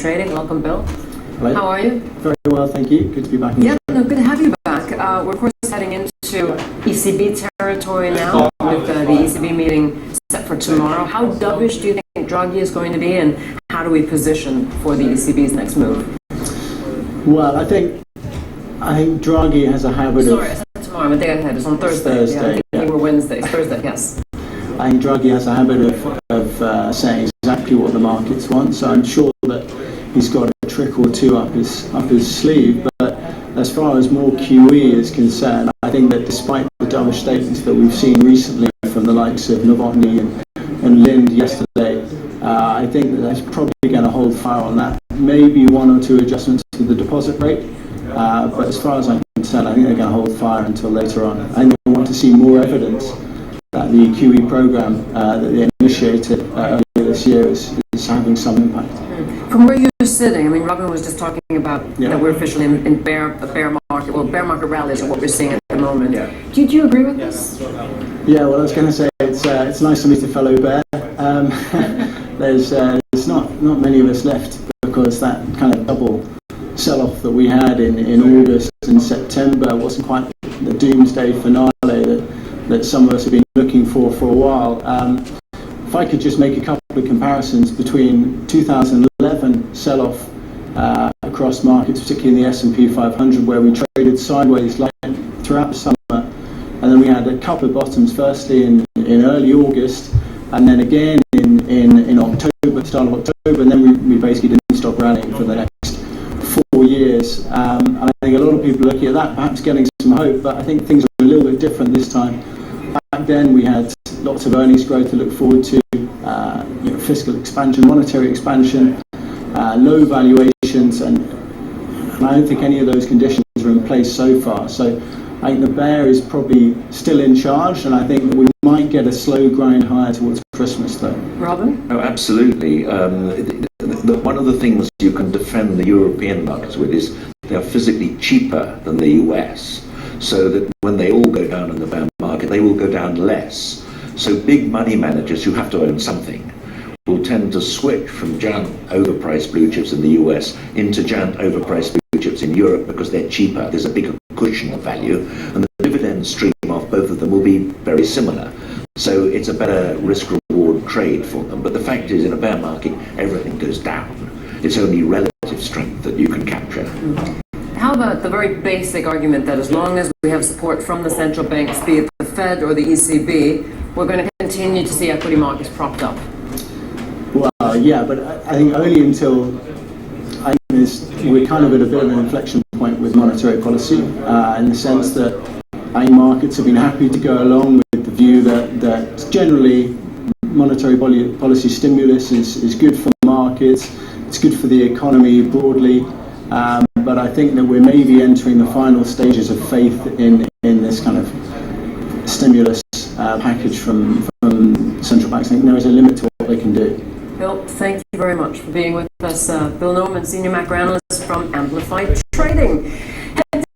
Trading. Welcome, Bill. Hello. How are you? Very well, thank you. Good to be back. Yeah, no, good to have you back. We're of course heading into ECB territory now with the ECB meeting set for tomorrow. How dovish do you think Draghi is going to be, and how do we position for the ECB's next move? Well, I think Draghi has a habit Sorry, I said tomorrow. I'm a day ahead. It's on Thursday. Thursday, yeah. We were Wednesday. Thursday, yes. I think Draghi has a habit of saying exactly what the markets want. So I'm sure that he's got a trick or two up his sleeve. But as far as more QE is concerned, I think that despite the dovish statements that we've seen recently from the likes of Novotny and Lind yesterday, I think that that's probably going to hold fire on that. Maybe one or two adjustments to the deposit rate. But as far as I'm concerned, I think they're going to hold fire until later on. I think they want to see more evidence that the QE program that they initiated earlier this year is having some impact. From where you're sitting, I mean, Robin was just talking about that we're officially in a bear market. Well, bear market rallies are what we're seeing at the moment. Yeah. Do you agree with this? Yeah, well, I was going to say it's nice to meet a fellow bear. There's not many of us left, because that kind of double sell-off that we had in August and September wasn't quite the doomsday finale that some of us have been looking for a while. If I could just make a couple of comparisons between 2011 sell-off across markets, particularly in the S&P 500, where we traded sideways throughout the summer, and then we had a couple of bottoms, firstly in early August, and then again in October, start of October, and then we basically didn't stop rallying for the next 4 years. And I think a lot of people are looking at that, perhaps getting some hope, but I think things are a little bit different this time. Back then we had lots of earnings growth to look forward to, fiscal expansion, monetary expansion, low valuations, and I don't think any of those conditions are in place so far. So I think the bear is probably still in charge, and I think that we might get a slow grind higher towards Christmas, though. Robin? Oh, absolutely. One of the things you can defend the European markets with is they are physically cheaper than the US, so that when they all go down in the bear market, they will go down less. So big money managers who have to own something will tend to switch from giant overpriced blue chips in the US into giant overpriced blue chips in Europe, because they're cheaper. There's a bigger cushion of value, and the dividend stream off both of them will be very similar. So it's a better risk-reward trade for them. But the fact is, in a bear market, everything goes down. It's only relative strength that you can capture. How about the very basic argument that as long as we have support from the central banks, be it the Fed or the ECB, we're going to continue to see equity markets propped up? Well, yeah, but I think only until we're kind of at a bit of an inflection point with monetary policy, in the sense that I think markets have been happy to go along with the view that generally monetary policy stimulus is good for markets, it's good for the economy broadly, but I think that we're maybe entering the final stages of faith in this kind of stimulus package from central banks. I think there is a limit to what they can do. Bill, thank you very much for being with us. Bill Norman, Senior Macro Analyst from Amplify Trading.